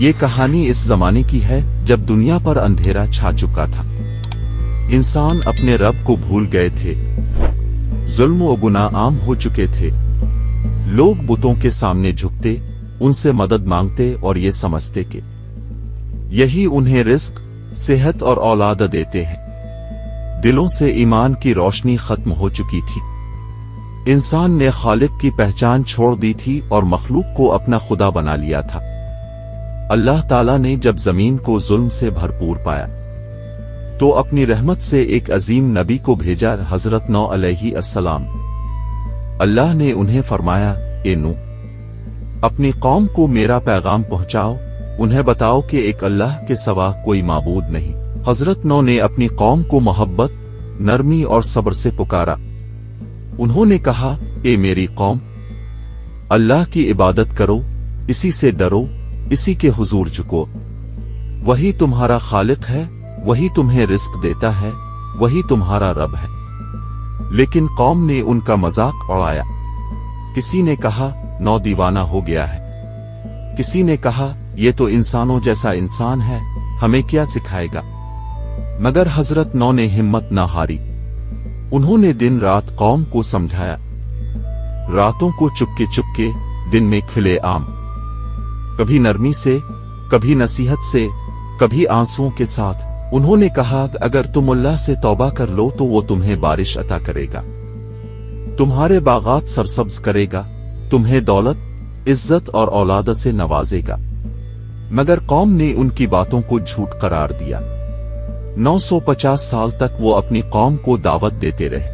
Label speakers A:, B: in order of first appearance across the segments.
A: یہ کہانی اس زمانے کی ہے جب دنیا پر اندھیرا چھا چکا تھا۔ انسان اپنے رب کو بھول گئے تھے، ظلم و گناہ عام ہو چکے تھے، لوگ بتوں کے سامنے جھکتے، ان سے مدد مانگتے اور یہ سمجھتے کہ یہی انہیں رزق، صحت اور اولاد دیتے ہیں۔ دلوں سے ایمان کی روشنی ختم ہو چکی تھی۔ انسان نے خالق کی پہچان چھوڑ دی تھی اور مخلوق کو اپنا خدا بنا لیا تھا۔ اللہ تعالیٰ نے جب زمین کو ظلم سے بھرپور پایا تو اپنی رحمت سے ایک عظیم نبی کو بھیجا، حضرت نوح علیہ السلام۔ اللہ نے انہیں فرمایا، اے نوح، اپنی قوم کو میرا پیغام پہنچاؤ، انہیں بتاؤ کہ ایک اللہ کے سوا کوئی معبود نہیں۔ حضرت نوح نے اپنی قوم کو محبت، نرمی اور صبر سے پکارا۔ انہوں نے کہا، اے میری قوم، اللہ کی عبادت کرو، اسی سے ڈرو، اسی کے حضور جھکو۔ وہی تمہارا خالق ہے، وہی تمہیں رزق دیتا ہے، وہی تمہارا رب ہے۔ لیکن قوم نے ان کا مذاق اڑایا۔ کسی نے کہا، نوح دیوانہ ہو گیا ہے، کسی نے کہا، یہ تو انسانوں جیسا انسان ہے، ہمیں کیا سکھائے گا؟ مگر حضرت نوح نے ہمت نہ ہاری۔ انہوں نے دن رات قوم کو سمجھایا، راتوں کو چپکے دن میں کھلے عام، کبھی نرمی سے، کبھی نصیحت سے، کبھی آنسوؤں کے ساتھ۔ انہوں نے کہا، اگر تم اللہ سے توبہ کر لو تو وہ تمہیں بارش عطا کرے گا، تمہارے باغات سرسبز کرے گا، تمہیں دولت، عزت اور اولاد سے نوازے گا۔ مگر قوم نے ان کی باتوں کو جھوٹ قرار دیا۔ 950 سال تک وہ اپنی قوم کو دعوت دیتے رہے۔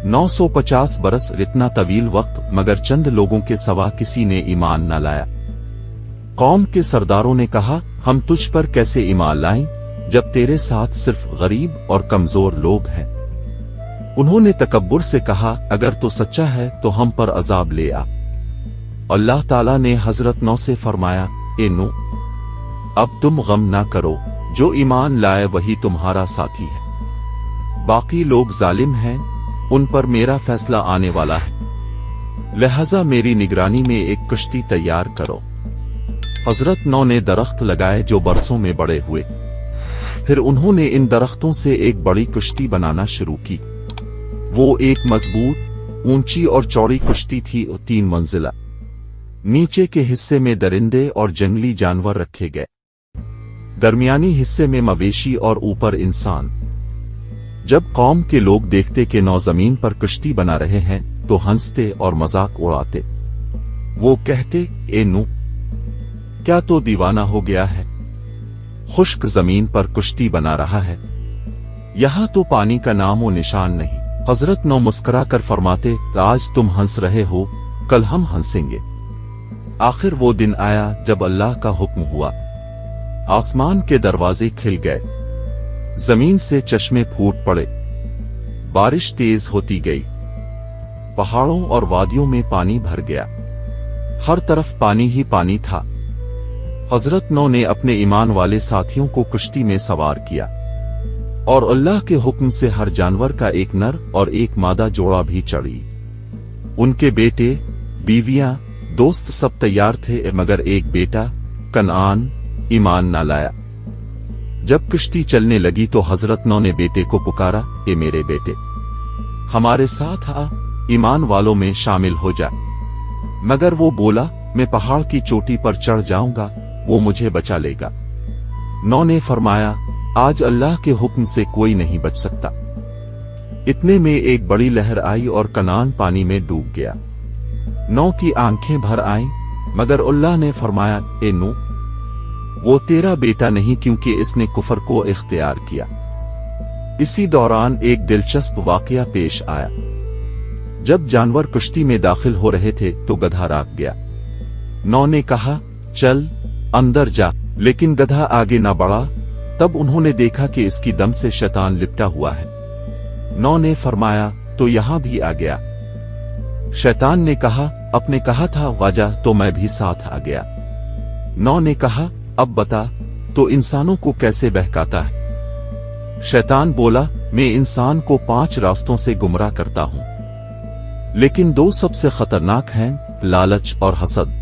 A: 950 برس اتنا طویل وقت، مگر چند لوگوں کے سوا کسی نے ایمان نہ لایا۔ قوم کے سرداروں نے کہا، ہم تجھ پر کیسے ایمان لائیں جب تیرے ساتھ صرف غریب اور کمزور لوگ ہیں؟ انہوں نے تکبر سے کہا، اگر تو سچا ہے تو ہم پر عذاب لے آ۔ اللہ تعالیٰ نے حضرت نوح سے فرمایا، اے نوح، اب تم غم نہ کرو، جو ایمان لائے وہی تمہارا ساتھی ہے، باقی لوگ ظالم ہیں، ان پر میرا فیصلہ آنے والا ہے، لہذا میری نگرانی میں ایک کشتی تیار کرو۔ حضرت نوح نے درخت لگائے جو برسوں میں بڑے ہوئے، پھر انہوں نے ان درختوں سے ایک بڑی کشتی بنانا شروع کی۔ وہ ایک مضبوط، اونچی اور چوڑی کشتی تھی، 3 منزلہ۔ نیچے کے حصے میں درندے اور جنگلی جانور رکھے گئے، درمیانی حصے میں مویشی اور اوپر انسان۔ جب قوم کے لوگ دیکھتے کہ نوح زمین پر کشتی بنا رہے ہیں تو ہنستے اور مذاق اڑاتے۔ وہ کہتے، اے نوح، کیا تو دیوانہ ہو گیا ہے؟ خشک زمین پر کشتی بنا رہا ہے، یہاں تو پانی کا نام و نشان نہیں۔ حضرت نوح مسکرا کر فرماتے، آج تم ہنس رہے ہو، کل ہم ہنسیں گے۔ آخر وہ دن آیا جب اللہ کا حکم ہوا، آسمان کے دروازے کھل گئے، زمین سے چشمے پھوٹ پڑے، بارش تیز ہوتی گئی، پہاڑوں اور وادیوں میں پانی بھر گیا، ہر طرف پانی ہی پانی تھا۔ حضرت نوح نے اپنے ایمان والے ساتھیوں کو کشتی میں سوار کیا، اور اللہ کے حکم سے ہر جانور کا ایک نر اور ایک مادہ جوڑا بھی چڑھی۔ ان کے بیٹے، بیویاں، دوست سب تیار تھے، مگر ایک بیٹا، کنعان، ایمان نہ لایا۔ جب کشتی چلنے لگی تو حضرت نوح نے بیٹے کو پکارا، اے میرے بیٹے، ہمارے ساتھ آ، ایمان والوں میں شامل ہو جا۔ مگر وہ بولا، میں پہاڑ کی چوٹی پر چڑھ جاؤں گا، وہ مجھے بچا لے گا۔ نوح نے فرمایا، آج اللہ کے حکم سے کوئی نہیں بچ سکتا۔ اتنے میں ایک بڑی لہر آئی اور کنعان پانی میں ڈوب گیا۔ نوح کی آنکھیں بھر آئیں، مگر اللہ نے فرمایا، اے نوح، وہ تیرا بیٹا نہیں، کیونکہ اس نے کفر کو اختیار کیا۔ اسی دوران ایک دلچسپ واقعہ پیش آیا۔ جب جانور کشتی میں داخل ہو رہے تھے تو گدھا راک گیا۔ نوح نے کہا، چل اندر جا، لیکن گدھا آگے نہ بڑھا۔ تب انہوں نے دیکھا کہ اس کی دم سے شیطان لپٹا ہوا ہے۔ نوح نے فرمایا، تو یہاں بھی آ گیا۔ شیطان نے کہا، اپنے کہا تھا واجہ تو میں بھی ساتھ آ گیا۔ نوح نے کہا، اب بتا تو انسانوں کو کیسے بہکاتا ہے؟ شیطان بولا، میں انسان کو 5 راستوں سے گمراہ کرتا ہوں، لیکن 2 سب سے خطرناک ہیں، لالچ اور حسد۔